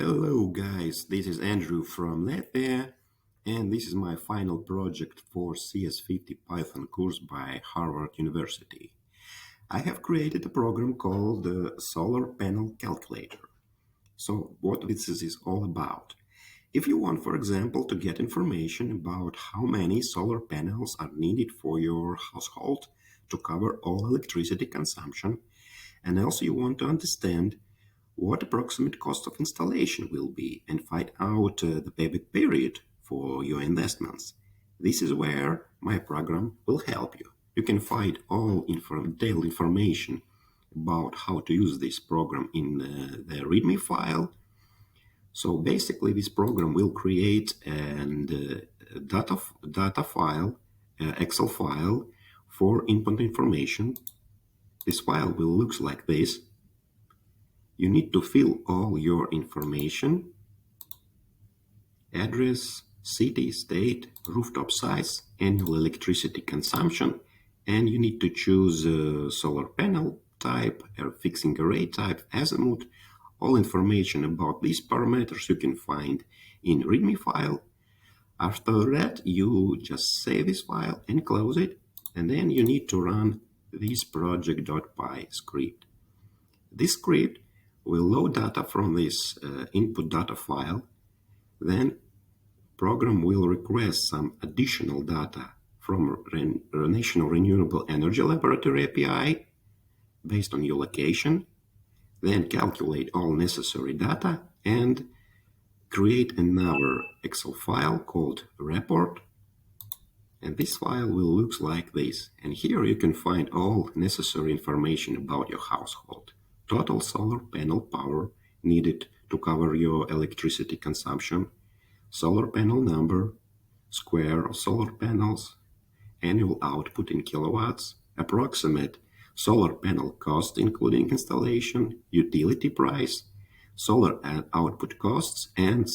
Hello guys, this is Andrew from Latvia, and this is my final project for CS0P Python course by Harvard University. I have created a program called the Solar Panel Calculator. So what this is all about? If you want, for example, to get information about how many solar panels are needed for your household to cover all electricity consumption, and also you want to understand what approximate cost of installation will be and find out the payback period for your investments. This is where my program will help you. You can find all detailed information about how to use this program in the README file. So basically this program will create a data file, Excel file for input information. This file will look like this. You need to fill all your information: address, city, state, rooftop size, annual electricity consumption, and you need to choose solar panel type, fixing array type, azimuth. All information about these parameters you can find in README file. After that, you just save this file and close it, and then you need to run this project.py script. This script will load data from this input data file. Then program will request some additional data from National Renewable Energy Laboratory API based on your location. Then calculate all necessary data and create another Excel file called report. And this file will look like this. And here you can find all necessary information about your household. Total solar panel power needed to cover your electricity consumption, solar panel number, square of solar panels, annual output in kilowatts, approximate solar panel cost including installation, utility price, solar output costs, and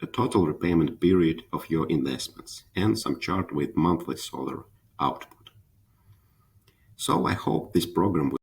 a total repayment period of your investments, and some chart with monthly solar output. So I hope this program will